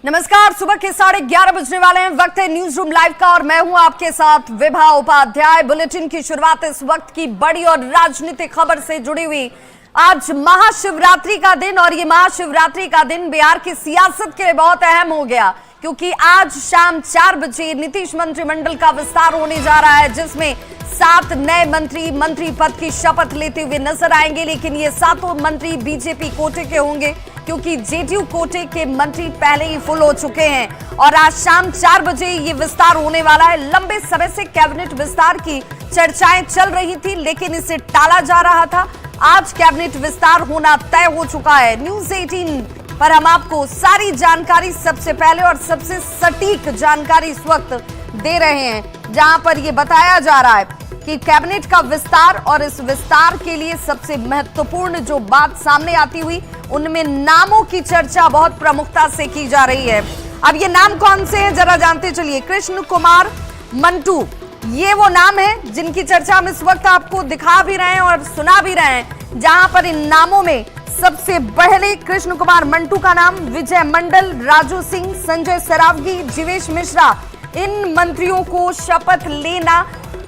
नमस्कार, सुबह के 11:30 बजने वाले हैं। वक्त है न्यूज रूम लाइव का और मैं हूं आपके साथ विभा उपाध्याय। बुलेटिन की शुरुआत इस वक्त की बड़ी और राजनीतिक खबर से जुड़ी हुई। आज महाशिवरात्रि का दिन और ये महाशिवरात्रि का दिन बिहार की सियासत के लिए बहुत अहम हो गया, क्योंकि आज शाम 4 बजे नीतीश मंत्रिमंडल का विस्तार होने जा रहा है, जिसमें 7 नए मंत्री पद की शपथ लेते हुए नजर आएंगे। लेकिन ये 7 मंत्री बीजेपी कोटे के होंगे, क्योंकि जेडीयू कोटे के मंत्री पहले ही फुल हो चुके हैं और आज शाम 4 बजे ये विस्तार होने वाला है। लंबे समय से कैबिनेट विस्तार की चर्चाएं चल रही थी, लेकिन इसे टाला जा रहा था। आज कैबिनेट विस्तार होना तय हो चुका है। न्यूज 18 पर हम आपको सारी जानकारी सबसे पहले और सबसे सटीक जानकारी इस वक्त दे रहे हैं, जहां पर यह बताया जा रहा है कि कैबिनेट का विस्तार और इस विस्तार के लिए सबसे महत्वपूर्ण जो बात सामने आती हुई, उनमें नामों की चर्चा बहुत प्रमुखता से की जा रही है। अब ये नाम कौन से हैं जरा जानते चलिए। कृष्ण कुमार मंटू, ये वो नाम है जिनकी चर्चा हम इस वक्त आपको दिखा भी रहे हैं और सुना भी रहे हैं, जहां पर इन नामों में सबसे पहले कृष्ण कुमार मंटू का नाम, विजय मंडल, राजू सिंह, संजय सरावगी, जीवेश मिश्रा, इन मंत्रियों को शपथ लेना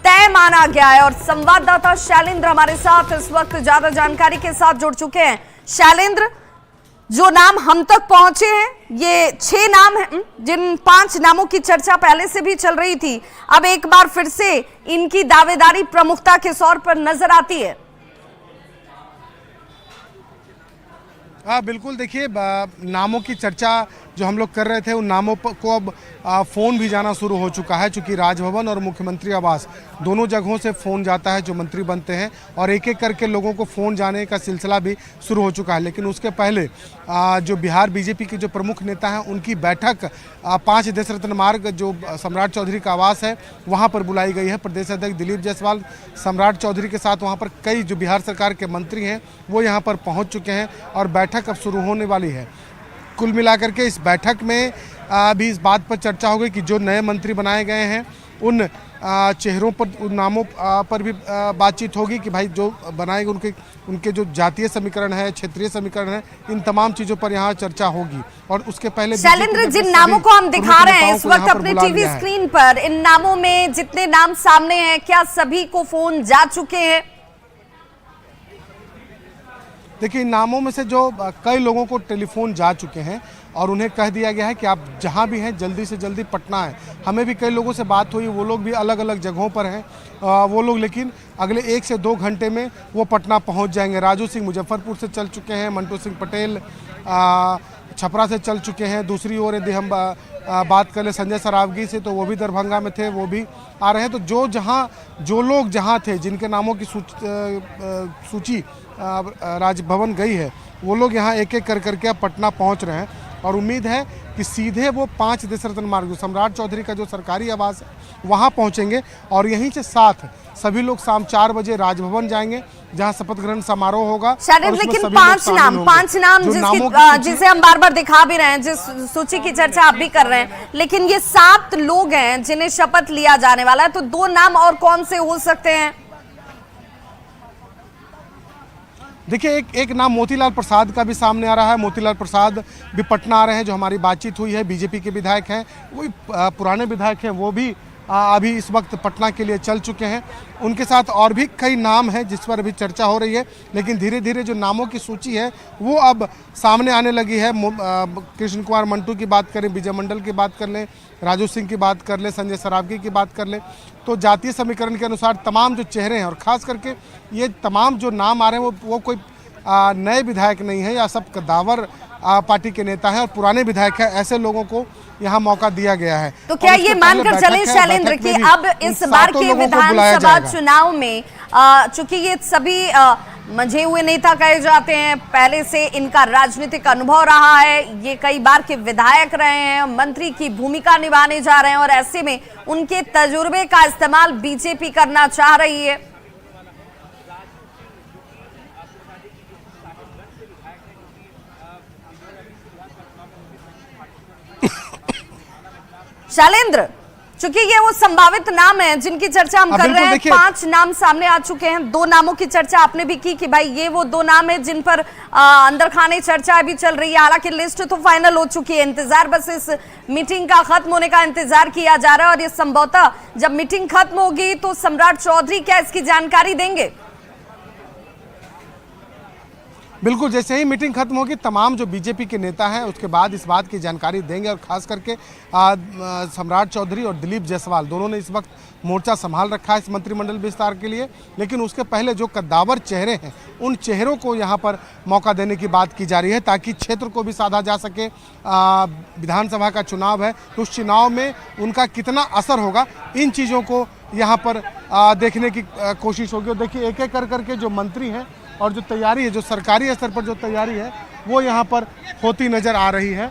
तय माना गया है। और संवाददाता शैलेंद्र हमारे साथ इस वक्त ज्यादा जानकारी के साथ जुड़ चुके हैं। शैलेंद्र, जो नाम हम तक पहुंचे हैं, ये 6 नाम हैं, जिन 5 नामों की चर्चा पहले से भी चल रही थी, अब एक बार फिर से इनकी दावेदारी प्रमुखता के तौर पर नजर आती है। हाँ बिल्कुल, देखिए नामों की चर्चा जो हम लोग कर रहे थे, उन नामों को अब फ़ोन भी जाना शुरू हो चुका है, चूँकि राजभवन और मुख्यमंत्री आवास दोनों जगहों से फ़ोन जाता है जो मंत्री बनते हैं, और एक एक करके लोगों को फ़ोन जाने का सिलसिला भी शुरू हो चुका है। लेकिन उसके पहले जो बिहार बीजेपी के जो प्रमुख नेता हैं, उनकी बैठक 5 देश रत्न मार्ग जो सम्राट चौधरी का आवास है, वहाँ पर बुलाई गई है। प्रदेश अध्यक्ष दिलीप जायसवाल सम्राट चौधरी के साथ वहाँ पर कई जो बिहार सरकार के मंत्री हैं वो यहाँ पर पहुँच चुके हैं और बैठक अब शुरू होने वाली है। कुल मिलाकर के इस बैठक में भी इस बात पर चर्चा हो गई कि जो नए मंत्री बनाए गए हैं उन चेहरों पर, उन नामों पर भी बातचीत होगी कि भाई जो बनाए गए उनके जो जातीय समीकरण है, क्षेत्रीय समीकरण है, इन तमाम चीज़ों पर यहाँ चर्चा होगी। और उसके पहले शैलेंद्र, जिन नामों को हम दिखा रहे हैं इस वक्त अपने टीवी स्क्रीन पर, इन नामों में जितने नाम सामने हैं, क्या सभी को फोन जा चुके हैं? देखिए, इन नामों में से जो कई लोगों को टेलीफोन जा चुके हैं और उन्हें कह दिया गया है कि आप जहां भी हैं जल्दी से जल्दी पटना है। हमें भी कई लोगों से बात हुई, वो लोग भी अलग अलग जगहों पर हैं, वो लोग लेकिन अगले 1 से 2 घंटे में वो पटना पहुंच जाएंगे। राजू सिंह मुजफ्फरपुर से चल चुके हैं, मंटू सिंह पटेल छपरा से चल चुके हैं। दूसरी ओर यदि हम बात कर ले संजय सरावगी से, तो वो भी दरभंगा में थे, वो भी आ रहे हैं। तो जो लोग जहाँ थे, जिनके नामों की सूची राजभवन गई है, वो लोग यहाँ एक एक कर करके अब पटना पहुँच रहे हैं और उम्मीद है कि सीधे वो 5 देश रत्न मार्ग सम्राट चौधरी का जो सरकारी आवास है वहाँ पहुँचेंगे और यहीं से साथ सभी लोग शाम 4 बजे राजभवन जाएंगे, जहाँ शपथ ग्रहण समारोह होगा। लेकिन 5 नाम जिसे हम बार बार दिखा भी रहे हैं, जिस सूची की चर्चा आप भी कर रहे हैं, लेकिन ये 7 लोग हैं जिन्हें शपथ लिया जाने वाला है। तो 2 नाम और कौन से हो सकते हैं? देखिए, एक नाम मोतीलाल प्रसाद का भी सामने आ रहा है। मोतीलाल प्रसाद भी पटना आ रहे हैं, जो हमारी बातचीत हुई है, बीजेपी के विधायक हैं, वही पुराने विधायक हैं, वो भी अभी इस वक्त पटना के लिए चल चुके हैं। उनके साथ और भी कई नाम हैं जिस पर अभी चर्चा हो रही है, लेकिन धीरे धीरे जो नामों की सूची है वो अब सामने आने लगी है। कृष्ण कुमार मंटू की बात करें, विजय मंडल की बात कर लें, राजू सिंह की बात कर लें, संजय सरावगी की बात कर लें, तो जातीय समीकरण के अनुसार तमाम जो चेहरे हैं, और ख़ास करके ये तमाम जो नाम आ रहे हैं वो कोई नए विधायक नहीं है, या सब कद्दावर पार्टी के नेता हैं और पुराने विधायक हैं। ऐसे लोगों को यहाँ मौका दिया गया है। तो क्या ये मानकर चले शैलेंद्र कि अब इस बार के विधानसभा चुनाव में, चूंकि ये सभी मंझे हुए नेता कहे जाते हैं, पहले से इनका राजनीतिक अनुभव रहा है, ये कई बार के विधायक रहे हैं, मंत्री की भूमिका निभाने जा रहे हैं, और ऐसे में उनके तजुर्बे का इस्तेमाल बीजेपी करना चाह रही है। शैलेंद्र, चूंकि ये वो संभावित नाम है जिनकी चर्चा हम कर रहे हैं, 5 नाम सामने आ चुके हैं। 2 नामों की चर्चा आपने भी की कि भाई ये वो 2 नाम है जिन पर अंदर खाने चर्चा अभी चल रही है। हालांकि लिस्ट तो फाइनल हो चुकी है, इंतजार बस इस मीटिंग का खत्म होने का इंतजार किया जा रहा है। और ये संभवतः जब मीटिंग खत्म होगी तो सम्राट चौधरी क्या इसकी जानकारी देंगे? बिल्कुल, जैसे ही मीटिंग खत्म होगी तमाम जो बीजेपी के नेता हैं उसके बाद इस बात की जानकारी देंगे। और खास करके सम्राट चौधरी और दिलीप जायसवाल दोनों ने इस वक्त मोर्चा संभाल रखा है इस मंत्रिमंडल विस्तार के लिए। लेकिन उसके पहले जो कद्दावर चेहरे हैं उन चेहरों को यहाँ पर मौका देने की बात की जा रही है ताकि क्षेत्र को भी साधा जा सके। विधानसभा का चुनाव है तो उस चुनाव में उनका कितना असर होगा, इन चीज़ों को यहाँ पर देखने की कोशिश होगी। और देखिए एक एक कर करके जो मंत्री हैं और जो तैयारी है, जो सरकारी स्तर पर जो तैयारी है वो यहाँ पर होती नज़र आ रही है।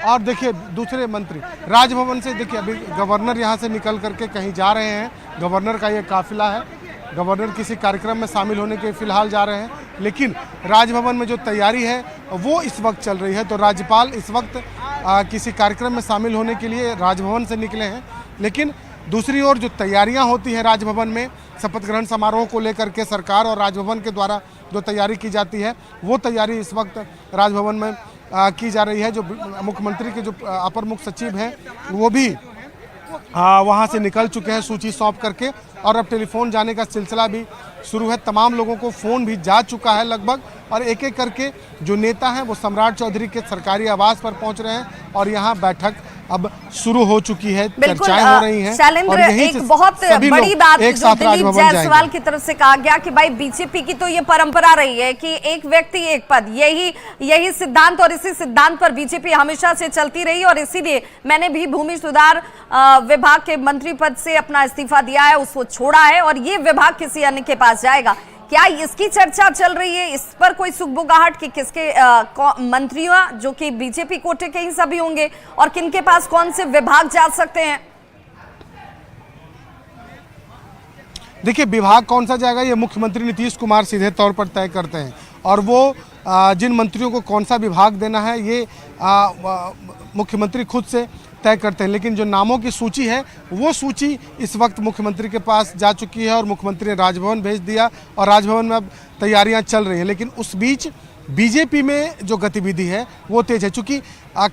और देखिए दूसरे मंत्री राजभवन से, देखिए अभी गवर्नर यहाँ से निकल करके कहीं जा रहे हैं, गवर्नर का ये काफिला है, गवर्नर किसी कार्यक्रम में शामिल होने के फिलहाल जा रहे हैं। लेकिन राजभवन में जो तैयारी है वो इस वक्त चल रही है। तो राज्यपाल इस वक्त किसी कार्यक्रम में शामिल होने के लिए राजभवन से निकले हैं। लेकिन दूसरी ओर जो तैयारियां होती हैं राजभवन में शपथ ग्रहण समारोह को लेकर के सरकार और राजभवन के द्वारा जो तैयारी की जाती है वो तैयारी इस वक्त राजभवन में की जा रही है। जो मुख्यमंत्री के जो अपर मुख्य सचिव हैं वो भी वहाँ से निकल चुके हैं सूची सौंप करके। और अब टेलीफोन जाने का सिलसिला भी शुरू है, तमाम लोगों को फ़ोन भी जा चुका है लगभग। और एक एक करके जो नेता हैं वो सम्राट चौधरी के सरकारी आवास पर पहुंच रहे हैं और यहाँ बैठक अब शुरू हो चुकी है, चर्चाएं हो रही हैं। शैलेंद्र, एक बहुत बड़ी बात जो दिलीप जायसवाल की तरफ से कहा गया कि भाई बीजेपी की तो ये परंपरा रही है कि एक व्यक्ति एक पद, यही सिद्धांत और इसी सिद्धांत पर बीजेपी हमेशा से चलती रही। और इसीलिए मैंने भी भूमि सुधार विभाग के मंत्री पद से अपना इस्तीफा दिया है, उसको छोड़ा है और ये विभाग किसी अन्य के पास जाएगा। क्या इसकी चर्चा चल रही है? इस पर कोई सुगबुगाहट कि किसके मंत्रियों जो कि बीजेपी कोटे के ही सभी होंगे और किनके पास कौन से विभाग जा सकते हैं? देखिए विभाग कौन सा जाएगा ये मुख्यमंत्री नीतीश कुमार सीधे तौर पर तय करते हैं। और वो जिन मंत्रियों को कौन सा विभाग देना है ये मुख्यमंत्री खुद से तय करते हैं। लेकिन जो नामों की सूची है वो सूची इस वक्त मुख्यमंत्री के पास जा चुकी है और मुख्यमंत्री ने राजभवन भेज दिया और राजभवन में अब तैयारियां चल रही हैं। लेकिन उस बीच बीजेपी में जो गतिविधि है वो तेज है, चूँकि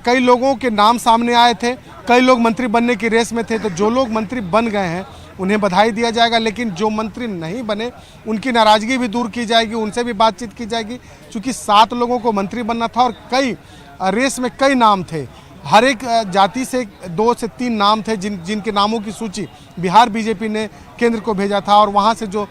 कई लोगों के नाम सामने आए थे, कई लोग मंत्री बनने की रेस में थे। तो जो लोग मंत्री बन गए हैं उन्हें बधाई दिया जाएगा, लेकिन जो मंत्री नहीं बने उनकी नाराज़गी भी दूर की जाएगी, उनसे भी बातचीत की जाएगी। चूँकि 7 लोगों को मंत्री बनना था और कई रेस में कई नाम थे, हर एक जाति से 2 से 3 नाम थे जिनके नामों की सूची बिहार बीजेपी ने केंद्र को भेजा था। और वहाँ से जो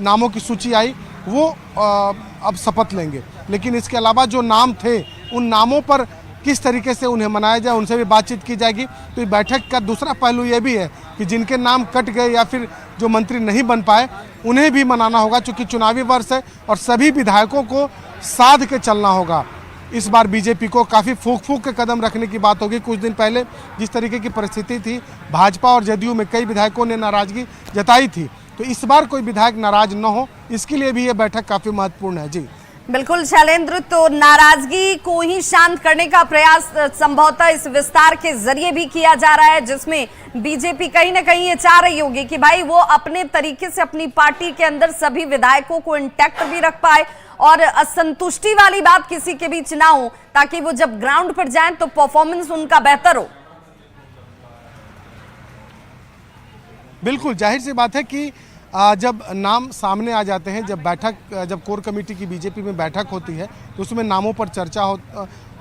नामों की सूची आई वो अब शपथ लेंगे। लेकिन इसके अलावा जो नाम थे उन नामों पर किस तरीके से उन्हें मनाया जाए उनसे भी बातचीत की जाएगी। तो इस बैठक का दूसरा पहलू ये भी है कि जिनके नाम कट गए या फिर जो मंत्री नहीं बन पाए उन्हें भी मनाना होगा, चूँकि चुनावी वर्ष है और सभी विधायकों को साध के चलना होगा। इस बार बीजेपी को काफ़ी फूंक के कदम रखने की बात होगी। कुछ दिन पहले जिस तरीके की परिस्थिति थी भाजपा और जदयू में कई विधायकों ने नाराज़गी जताई थी, तो इस बार कोई विधायक नाराज न हो इसके लिए भी ये बैठक काफ़ी महत्वपूर्ण है। जी बिल्कुल शैलेंद्र, तो नाराजगी को ही शांत करने का प्रयास संभवतः इस विस्तार के जरिए भी किया जा रहा है, जिसमें बीजेपी कहीं ना कहीं ये चाह रही होगी कि भाई वो अपने तरीके से अपनी पार्टी के अंदर सभी विधायकों को इंटैक्ट भी रख पाए और असंतुष्टि वाली बात किसी के बीच ना हो, ताकि वो जब ग्राउंड पर जाएं तो परफॉर्मेंस उनका बेहतर हो। बिल्कुल जाहिर सी बात है कि जब नाम सामने आ जाते हैं, जब कोर कमेटी की बीजेपी में बैठक होती है तो उसमें नामों पर चर्चा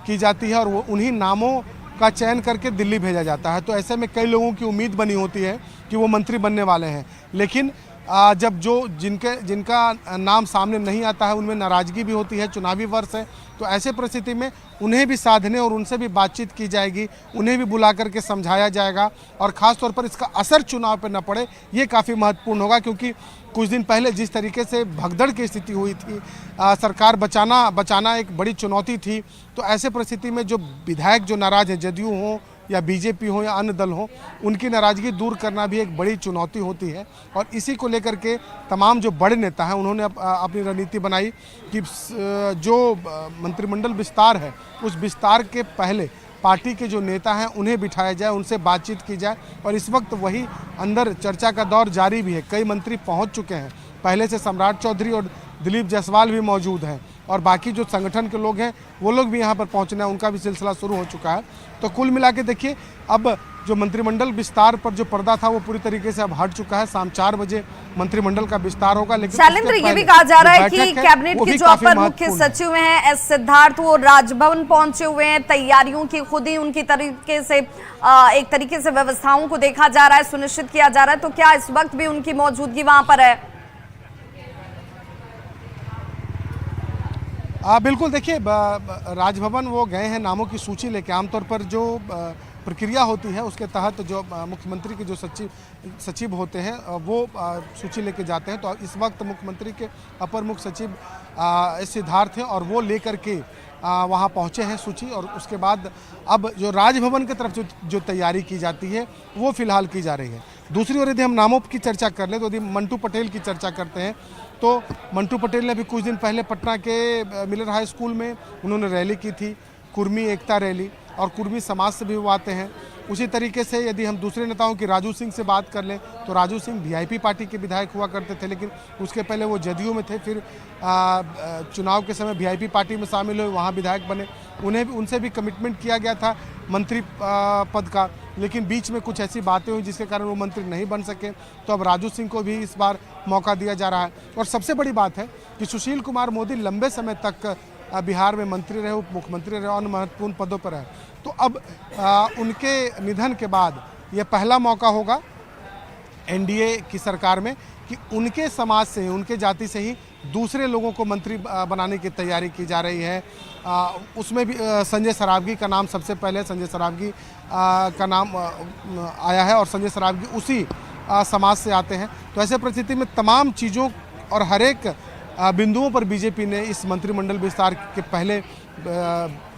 की जाती है और वो उन्हीं नामों का चयन करके दिल्ली भेजा जाता है। तो ऐसे में कई लोगों की उम्मीद बनी होती है कि वो मंत्री बनने वाले हैं। लेकिन जब जिनका नाम सामने नहीं आता है उनमें नाराज़गी भी होती है, चुनावी वर्ष है, तो ऐसे परिस्थिति में उन्हें भी साधने और उनसे भी बातचीत की जाएगी, उन्हें भी बुला करके समझाया जाएगा और ख़ास तौर पर इसका असर चुनाव पर न पड़े ये काफ़ी महत्वपूर्ण होगा। क्योंकि कुछ दिन पहले जिस तरीके से भगदड़ की स्थिति हुई थी, सरकार बचाना एक बड़ी चुनौती थी। तो ऐसे परिस्थिति में जो विधायक जो नाराज़ है, जदयू हों या बीजेपी हो या अन्य दल हो, उनकी नाराज़गी दूर करना भी एक बड़ी चुनौती होती है। और इसी को लेकर के तमाम जो बड़े नेता हैं उन्होंने अपनी रणनीति बनाई कि जो मंत्रिमंडल विस्तार है उस विस्तार के पहले पार्टी के जो नेता हैं उन्हें बिठाया जाए, उनसे बातचीत की जाए। और इस वक्त वही अंदर चर्चा का दौर जारी भी है। कई मंत्री पहुंच चुके हैं, पहले से सम्राट चौधरी और दिलीप जायसवाल भी मौजूद हैं, और बाकी जो संगठन के लोग हैं वो लोग भी यहाँ पर पहुँचना है, उनका भी सिलसिला शुरू हो चुका है। तो कुल मिला के देखिए, अब जो मंत्रिमंडल विस्तार पर जो पर्दा था वो पूरी तरीके से अब हट चुका है। शाम 4 बजे मंत्रिमंडल का विस्तार होगा। लेकिन शैलेंद्र, ये भी कहा जा रहा है कि कैबिनेट के जो अपर मुख्य सचिव हैं एस सिद्धार्थ, वो राजभवन पहुंचे हुए हैं। तैयारियों की खुद ही उनकी तरीके से एक तरीके से व्यवस्थाओं को देखा जा रहा है, सुनिश्चित किया जा रहा है। तो क्या इस वक्त भी उनकी मौजूदगी वहां पर है? बिल्कुल, देखिए राजभवन वो गए हैं नामों की सूची लेके। आमतौर पर जो प्रक्रिया होती है उसके तहत जो मुख्यमंत्री के जो सचिव होते हैं वो सूची लेके जाते हैं। तो इस वक्त मुख्यमंत्री के अपर मुख्य सचिव एस सिद्धार्थ हैं और वो लेकर के वहाँ पहुँचे हैं सूची। और उसके बाद अब जो राजभवन की तरफ जो तैयारी की जाती है वो फिलहाल की जा रही है। दूसरी ओर यदि हम नामों की चर्चा कर लें तो यदि मंटू पटेल की चर्चा करते हैं तो मंटू पटेल ने अभी कुछ दिन पहले पटना के मिलर हाई स्कूल में उन्होंने रैली की थी, कुर्मी एकता रैली, और कुर्मी समाज से भी वो आते हैं। उसी तरीके से यदि हम दूसरे नेताओं की राजू सिंह से बात कर लें तो राजू सिंह वीआईपी पार्टी के विधायक हुआ करते थे, लेकिन उसके पहले वो जदयू में थे, फिर चुनाव के समय वीआईपी पार्टी में शामिल हुए, वहाँ विधायक बने। उनसे भी कमिटमेंट किया गया था मंत्री पद का, लेकिन बीच में कुछ ऐसी बातें हुई जिसके कारण वो मंत्री नहीं बन सके। तो अब राजू सिंह को भी इस बार मौका दिया जा रहा है। और सबसे बड़ी बात है कि सुशील कुमार मोदी लंबे समय तक बिहार में मंत्री रहे, उप मुख्यमंत्री रहे और महत्वपूर्ण पदों पर रहे। तो अब उनके निधन के बाद ये पहला मौका होगा एनडीए की सरकार में कि उनके समाज से, उनके जाति से ही दूसरे लोगों को मंत्री बनाने की तैयारी की जा रही है। उसमें भी संजय सरावगी का नाम सबसे पहले, संजय सरावगी का नाम आया है और संजय सरावगी उसी समाज से आते हैं। तो ऐसे परिस्थिति में तमाम चीज़ों और हर एक बिंदुओं पर बीजेपी ने इस मंत्रिमंडल विस्तार के पहले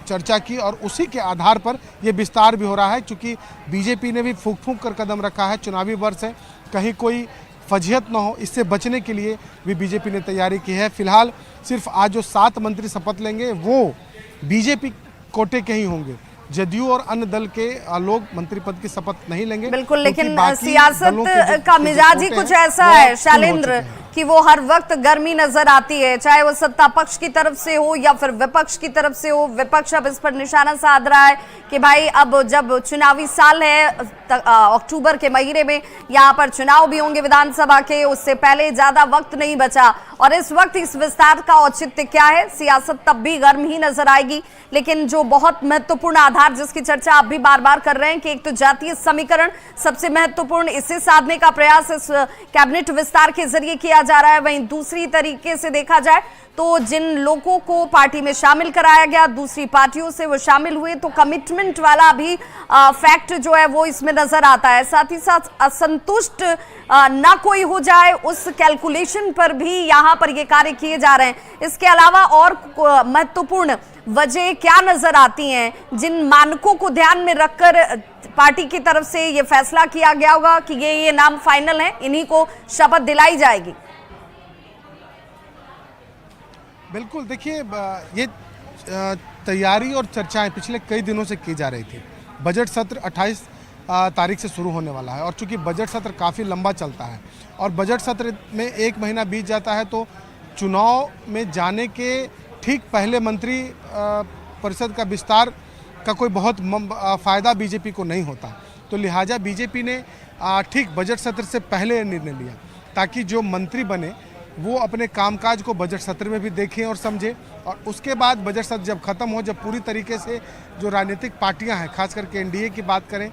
चर्चा की और उसी के आधार पर ये विस्तार भी हो रहा है। क्योंकि बीजेपी ने भी फूंक कर कदम रखा है, चुनावी वर्ष है, कहीं कोई फजीहत न हो, इससे बचने के लिए भी बीजेपी ने तैयारी की है। फिलहाल सिर्फ आज जो 7 मंत्री शपथ लेंगे वो बीजेपी कोटे के ही होंगे। जदयू और अन्य दल के लोग मंत्री पद की शपथ नहीं लेंगे। बिल्कुल, लेकिन सियासत का मिजाज ही कुछ ऐसा है शैलेंद्र कि वो हर वक्त गर्मी नजर आती है, चाहे वो सत्ता पक्ष की तरफ से हो या फिर विपक्ष की तरफ से हो। विपक्ष अब इस पर निशाना साध रहा है कि भाई अब जब चुनावी साल है, अक्टूबर के महीने में यहाँ पर चुनाव भी होंगे विधानसभा के, उससे पहले ज्यादा वक्त नहीं बचा और इस वक्त इस विस्तार का औचित्य क्या है? सियासत तब भी गर्म ही नजर आएगी। लेकिन जो बहुत महत्वपूर्ण आधार जिसकी चर्चा आप भी बार बार कर रहे हैं कि एक तो जातीय समीकरण सबसे महत्वपूर्ण, इसे साधने का प्रयास इस कैबिनेट विस्तार के जरिए किया जा रहा है। वहीं दूसरी तरीके से देखा जाए तो जिन लोगों को पार्टी में शामिल कराया गया, दूसरी पार्टियों से वो शामिल हुए, तो कमिटमेंट वाला भी फैक्ट जो है वो इसमें नजर आता है। साथ ही साथ असंतुष्ट ना कोई हो जाए उस कैलकुलेशन पर भी यहाँ पर ये कार्य किए जा रहे हैं। इसके अलावा और महत्वपूर्ण वजह क्या नजर आती हैं जिन मानकों को ध्यान में रखकर पार्टी की तरफ से ये फैसला किया गया होगा कि ये नाम फाइनल है, इन्हीं को शपथ दिलाई जाएगी? बिल्कुल, देखिए ये तैयारी और चर्चाएं पिछले कई दिनों से की जा रही थी। बजट सत्र 28 तारीख से शुरू होने वाला है और चूंकि बजट सत्र काफ़ी लंबा चलता है और बजट सत्र में 1 महीना बीत जाता है तो चुनाव में जाने के ठीक पहले मंत्री परिषद का विस्तार का कोई बहुत फ़ायदा बीजेपी को नहीं होता। तो लिहाजा बीजेपी ने ठीक बजट सत्र से पहले निर्णय लिया ताकि जो मंत्री बने वो अपने कामकाज को बजट सत्र में भी देखें और समझें, और उसके बाद बजट सत्र जब ख़त्म हो, जब पूरी तरीके से जो राजनीतिक पार्टियां हैं, खास करके एनडीए की बात करें,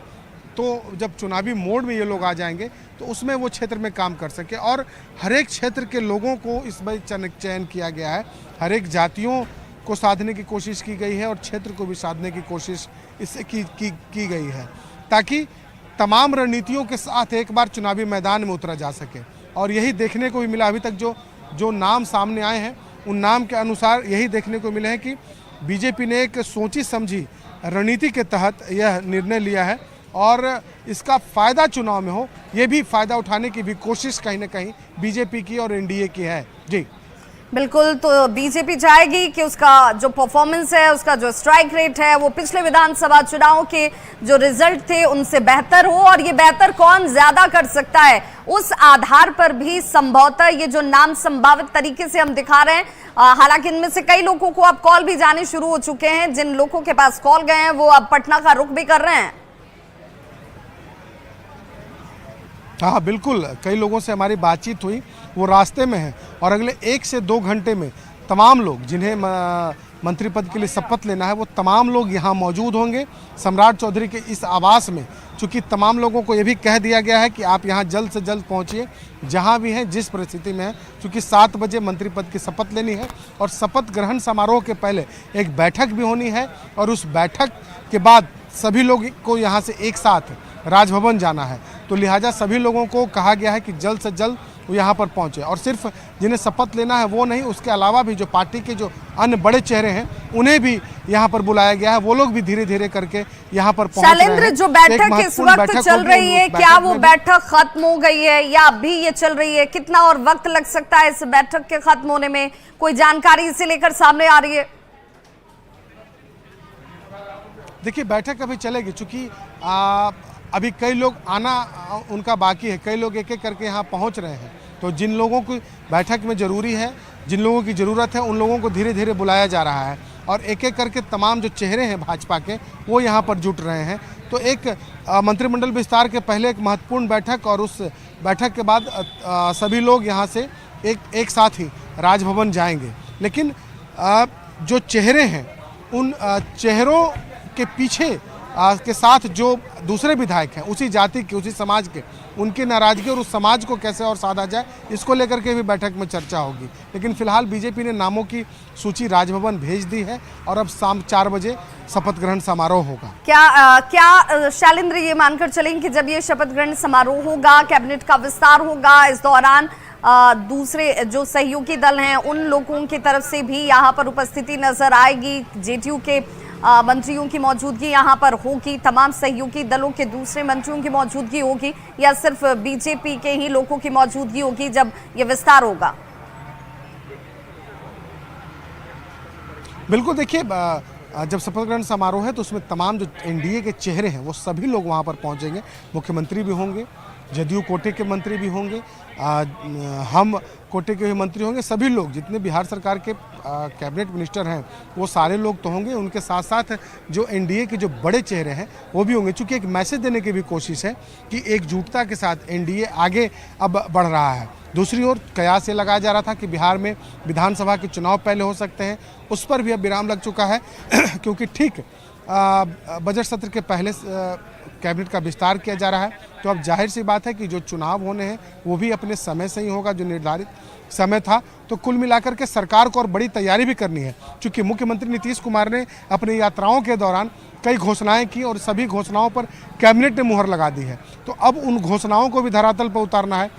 तो जब चुनावी मोड में ये लोग आ जाएंगे तो उसमें वो क्षेत्र में काम कर सके। और हर एक क्षेत्र के लोगों को इस बार चयन किया गया है, हर एक जातियों को साधने की कोशिश की गई है और क्षेत्र को भी साधने की कोशिश इससे की गई है ताकि तमाम रणनीतियों के साथ एक बार चुनावी मैदान में उतरा जा सके। और यही देखने को भी मिला, अभी तक जो नाम सामने आए हैं उन नाम के अनुसार यही देखने को मिले हैं कि बीजेपी ने एक सोची समझी रणनीति के तहत यह निर्णय लिया है और इसका फ़ायदा चुनाव में हो, ये भी फ़ायदा उठाने की भी कोशिश कहीं ना कहीं बीजेपी की और एनडीए की है। जी बिल्कुल, तो बीजेपी चाहेगी कि उसका जो परफॉर्मेंस है, उसका जो स्ट्राइक रेट है, वो पिछले विधानसभा चुनाव के जो रिजल्ट थे उनसे बेहतर हो, और ये बेहतर कौन ज्यादा कर सकता है उस आधार पर भी संभवतः ये जो नाम संभावित तरीके से हम दिखा रहे हैं। हालांकि इनमें से कई लोगों को अब कॉल भी जाने शुरू हो चुके हैं। जिन लोगों के पास कॉल गए हैं वो अब पटना का रुख भी कर रहे हैं। हाँ बिल्कुल, कई लोगों से हमारी बातचीत हुई, वो रास्ते में हैं और अगले 1 से 2 घंटे में तमाम लोग जिन्हें मंत्री पद के लिए शपथ लेना है वो तमाम लोग यहाँ मौजूद होंगे सम्राट चौधरी के इस आवास में। चूँकि तमाम लोगों को ये भी कह दिया गया है कि आप यहाँ जल्द से जल्द पहुँचिए, जहाँ भी हैं, जिस परिस्थिति में हैं। चूँकि 7 बजे मंत्री पद की शपथ लेनी है और शपथ ग्रहण समारोह के पहले एक बैठक भी होनी है और उस बैठक के बाद सभी लोग को यहाँ से एक साथ राजभवन जाना है। तो लिहाजा सभी लोगों को कहा गया है कि जल्द से जल्द वो यहाँ पर पहुँचे और सिर्फ जिन्हें शपथ लेना है वो नहीं, उसके अलावा भी जो पार्टी के जो अन्य बड़े चेहरे हैं उन्हें भी यहाँ पर बुलाया गया है। वो लोग भी धीरे धीरे करके यहाँ पर पहुँच रहे हैं। शैलेंद्र, जो बैठक इस वक्त चल रही है, क्या वो बैठक खत्म हो गई है या अभी ये चल रही है? कितना और वक्त लग सकता है इस बैठक के खत्म होने में? कोई जानकारी इसे लेकर सामने आ रही है? देखिए, बैठक अभी चलेगी, चूँकि अभी कई लोग आना उनका बाकी है, कई लोग एक एक करके यहाँ पहुँच रहे हैं। तो जिन लोगों की बैठक में ज़रूरी है, जिन लोगों की ज़रूरत है, उन लोगों को धीरे धीरे बुलाया जा रहा है और एक एक करके तमाम जो चेहरे हैं भाजपा के वो यहाँ पर जुट रहे हैं। तो एक मंत्रिमंडल विस्तार के पहले एक महत्वपूर्ण बैठक और उस बैठक के बाद सभी लोग यहाँ से एक साथ ही राजभवन जाएंगे। लेकिन जो चेहरे हैं उन चेहरों के पीछे के साथ जो दूसरे विधायक हैं उसी जाति के, उसी समाज के, उनकी नाराजगी और उस समाज को कैसे और साधा जाए, इसको लेकर के भी बैठक में चर्चा होगी। लेकिन फिलहाल बीजेपी ने नामों की सूची राजभवन भेज दी है और अब शाम 4 बजे शपथ ग्रहण समारोह होगा। क्या शैलेंद्र ये मानकर चलेंगे कि जब ये शपथ ग्रहण समारोह होगा, कैबिनेट का विस्तार होगा, इस दौरान दूसरे जो सहयोगी दल हैं उन लोगों की तरफ से भी यहाँ पर उपस्थिति नजर आएगी, जेडीयू के मंत्रियों की मौजूदगी यहाँ पर होगी, तमाम सहयोगी दलों के दूसरे मंत्रियों की मौजूदगी होगी, या सिर्फ बीजेपी के ही लोगों की मौजूदगी होगी जब ये विस्तार होगा? बिल्कुल, देखिए, जब शपथ ग्रहण समारोह है तो उसमें तमाम जो एनडीए के चेहरे हैं वो सभी लोग वहाँ पर पहुँचेंगे। मुख्यमंत्री भी होंगे, जदयू कोटे के मंत्री भी होंगे, हम कोटे के भी मंत्री होंगे, सभी लोग जितने बिहार सरकार के कैबिनेट मिनिस्टर हैं वो सारे लोग तो होंगे। उनके साथ साथ जो एनडीए के जो बड़े चेहरे हैं वो भी होंगे। चूँकि एक मैसेज देने की भी कोशिश है कि एकजुटता के साथ एनडीए आगे अब बढ़ रहा है। दूसरी ओर कयास ये लगाया जा रहा था कि बिहार में विधानसभा के चुनाव पहले हो सकते हैं, उस पर भी अब विराम लग चुका है क्योंकि ठीक बजट सत्र के पहले कैबिनेट का विस्तार किया जा रहा है। तो अब जाहिर सी बात है कि जो चुनाव होने हैं वो भी अपने समय से ही होगा जो निर्धारित समय था। तो कुल मिलाकर के सरकार को और बड़ी तैयारी भी करनी है, क्योंकि मुख्यमंत्री नीतीश कुमार ने अपनी यात्राओं के दौरान कई घोषणाएं की और सभी घोषणाओं पर कैबिनेट ने मुहर लगा दी है। तो अब उन घोषणाओं को भी धरातल पर उतारना है।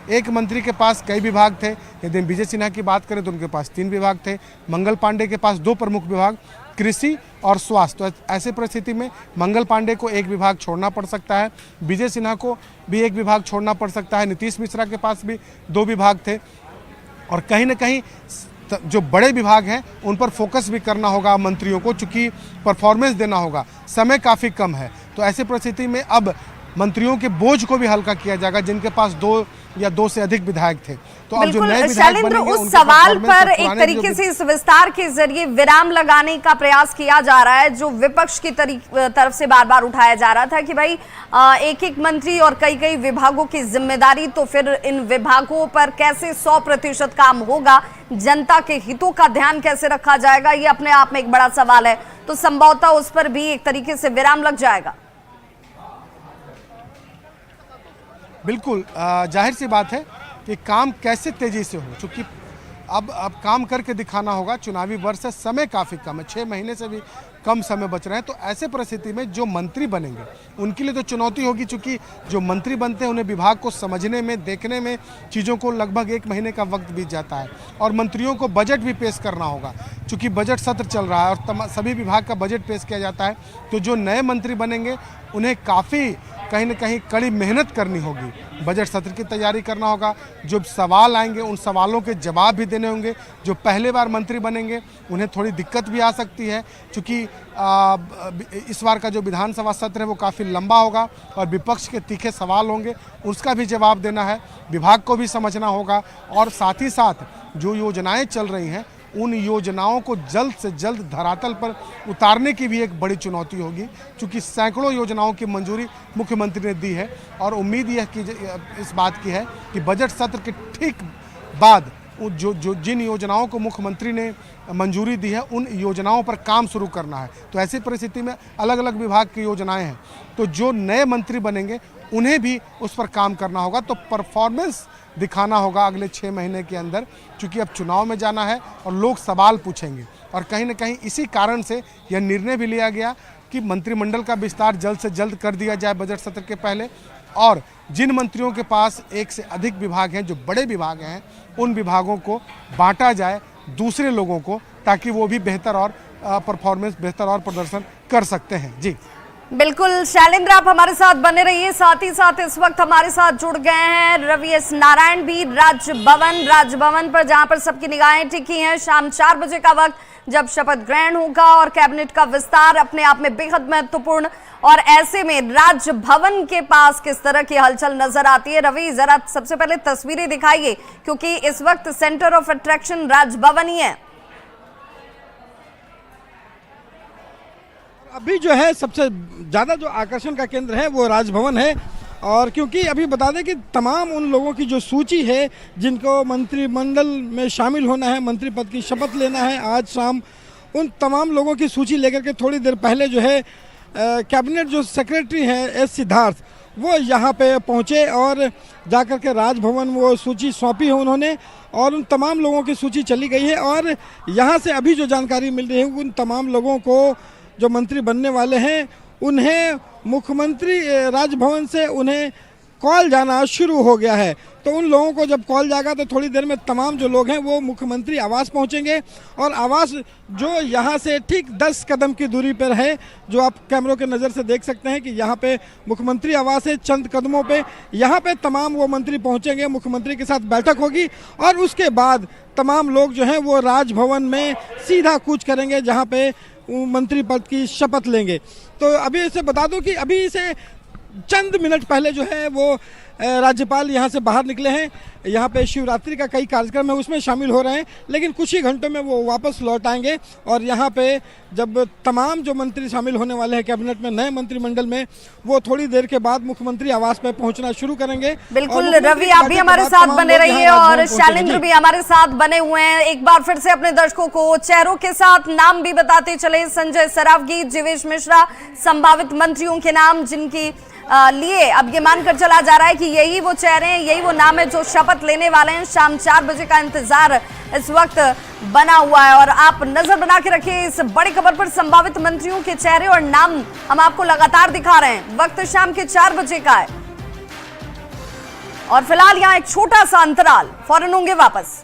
एक मंत्री के पास कई विभाग थे। यदि विजय सिन्हा की बात करें तो उनके पास 3 विभाग थे। मंगल पांडे के पास 2 प्रमुख विभाग, कृषि और स्वास्थ्य। तो ऐसे परिस्थिति में मंगल पांडे को एक विभाग छोड़ना पड़ सकता है, विजय सिन्हा को भी एक विभाग छोड़ना पड़ सकता है, नीतीश मिश्रा के पास भी 2 विभाग थे। और कहीं ना कहीं जो बड़े विभाग हैं उन पर फोकस भी करना होगा मंत्रियों को, चूँकि परफॉर्मेंस देना होगा, समय काफ़ी कम है। तो ऐसी परिस्थिति में अब मंत्रियों के बोझ को भी हल्का किया जाएगा जिनके पास 2 या 2 से अधिक विधायक थे। तो अब जो नए विधायक बनेंगे उस सवाल पर एक तरीके से इस विस्तार के जरिए विराम लगाने का प्रयास किया जा रहा है, जो विपक्ष की तरफ से बार बार उठाया जा रहा था कि भाई एक एक मंत्री और कई कई विभागों की जिम्मेदारी, तो फिर इन विभागों पर कैसे 100% काम होगा, जनता के हितों का ध्यान कैसे रखा जाएगा, ये अपने आप में एक बड़ा सवाल है। तो संभवतः उस पर भी एक तरीके से विराम लग जाएगा। बिल्कुल, जाहिर सी बात है कि काम कैसे तेजी से हो, चूँकि अब काम करके दिखाना होगा। चुनावी वर्ष है, समय काफ़ी कम है, 6 महीने से भी कम समय बच रहे हैं। तो ऐसे परिस्थिति में जो मंत्री बनेंगे उनके लिए तो चुनौती होगी, चूँकि जो मंत्री बनते हैं उन्हें विभाग को समझने में, देखने में चीज़ों को लगभग 1 महीने का वक्त बीत जाता है। और मंत्रियों को बजट भी पेश करना होगा, चूँकि बजट सत्र चल रहा है और सभी विभाग का बजट पेश किया जाता है। तो जो नए मंत्री बनेंगे उन्हें काफ़ी कहीं ना कहीं कड़ी मेहनत करनी होगी, बजट सत्र की तैयारी करना होगा। जो सवाल आएंगे उन सवालों के जवाब भी देने होंगे। जो पहले बार मंत्री बनेंगे उन्हें थोड़ी दिक्कत भी आ सकती है, क्योंकि इस बार का जो विधानसभा सत्र है वो काफ़ी लंबा होगा और विपक्ष के तीखे सवाल होंगे, उसका भी जवाब देना है। विभाग को भी समझना होगा और साथ ही साथ जो योजनाएं चल रही हैं उन योजनाओं को जल्द से जल्द धरातल पर उतारने की भी एक बड़ी चुनौती होगी, क्योंकि सैकड़ों योजनाओं की मंजूरी मुख्यमंत्री ने दी है। और उम्मीद यह की इस बात की है कि बजट सत्र के ठीक बाद जिन योजनाओं को मुख्यमंत्री ने मंजूरी दी है उन योजनाओं पर काम शुरू करना है। तो ऐसी परिस्थिति में अलग अलग विभाग की योजनाएं हैं, तो जो नए मंत्री बनेंगे उन्हें भी उस पर काम करना होगा। तो परफॉर्मेंस दिखाना होगा अगले 6 महीने के अंदर, क्योंकि अब चुनाव में जाना है और लोग सवाल पूछेंगे। और कहीं ना कहीं इसी कारण से यह निर्णय भी लिया गया कि मंत्रिमंडल का विस्तार जल्द से जल्द कर दिया जाए बजट सत्र के पहले, और जिन मंत्रियों के पास एक से अधिक विभाग हैं, जो बड़े विभाग हैं, उन विभागों को बांटा जाए दूसरे लोगों को, ताकि वो भी बेहतर और परफॉर्मेंस बेहतर और प्रदर्शन कर सकते हैं। जी बिल्कुल शैलेंद्र, आप हमारे साथ बने रहिए। साथ ही साथ इस वक्त हमारे साथ जुड़ गए हैं रवि एस नारायण भी राजभवन पर, जहां पर सबकी निगाहें टिकी हैं। शाम 4 बजे का वक्त जब शपथ ग्रहण होगा और कैबिनेट का विस्तार अपने आप में बेहद महत्वपूर्ण, और ऐसे में राजभवन के पास किस तरह की हलचल नजर आती है। रवि, जरा सबसे पहले तस्वीरें दिखाइए, क्योंकि इस वक्त सेंटर ऑफ अट्रैक्शन राजभवन ही है। अभी जो है सबसे ज़्यादा जो आकर्षण का केंद्र है वो राजभवन है। और क्योंकि अभी बता दें कि तमाम उन लोगों की जो सूची है जिनको मंत्रिमंडल में शामिल होना है, मंत्री पद की शपथ लेना है आज शाम, उन तमाम लोगों की सूची लेकर के थोड़ी देर पहले जो है कैबिनेट जो सेक्रेटरी हैं एस सिद्धार्थ, वो यहाँ पे पहुँचे और जाकर के राजभवन वो सूची सौंपी है उन्होंने, और उन तमाम लोगों की सूची चली गई है। और यहाँ से अभी जो जानकारी मिल रही है उन तमाम लोगों को जो मंत्री बनने वाले हैं उन्हें मुख्यमंत्री राजभवन से उन्हें कॉल जाना शुरू हो गया है। तो उन लोगों को जब कॉल जाएगा तो थोड़ी देर में तमाम जो लोग हैं वो मुख्यमंत्री आवास पहुंचेंगे, और आवास जो यहाँ से ठीक 10 कदम की दूरी पर है, जो आप कैमरों के नज़र से देख सकते हैं कि यहाँ पे मुख्यमंत्री आवास है चंद कदमों पे। यहाँ पे तमाम वो मंत्री पहुँचेंगे, मुख्यमंत्री के साथ बैठक होगी और उसके बाद तमाम लोग जो हैं वो राजभवन में सीधा कूच करेंगे, जहाँ पे मंत्री पद की शपथ लेंगे। तो अभी इसे बता दूं कि अभी से चंद मिनट पहले जो है वो राज्यपाल यहाँ से बाहर निकले हैं। यहाँ पे शिवरात्रि का कई कार्यक्रम है उसमें शामिल हो रहे हैं, लेकिन कुछ ही घंटों में वो वापस लौट आएंगे। और यहाँ पे जब तमाम जो मंत्री शामिल होने वाले हैं कैबिनेट में, नए मंत्रिमंडल में, वो थोड़ी देर के बाद मुख्यमंत्री आवास पे पहुँचना शुरू करेंगे। बिल्कुल रवि, आप भी हमारे साथ बने रहिए और शैलेंद्र भी हमारे साथ बने हुए हैं। एक बार फिर से अपने दर्शकों को चेहरों के साथ नाम भी बताते चले। संजय सरावगी, जीवेश मिश्रा, संभावित मंत्रियों के नाम जिनकी लिए अब ये मानकर चला जा रहा है कि यही वो चेहरे हैं, यही वो नाम है जो शपथ लेने वाले हैं। शाम 4 बजे का इंतजार इस वक्त बना हुआ है और आप नजर बना के रखिए इस बड़ी खबर पर। संभावित मंत्रियों के चेहरे और नाम हम आपको लगातार दिखा रहे हैं। वक्त शाम के 4 बजे का है और फिलहाल यहाँ एक छोटा सा अंतराल, फौरन होंगे वापस।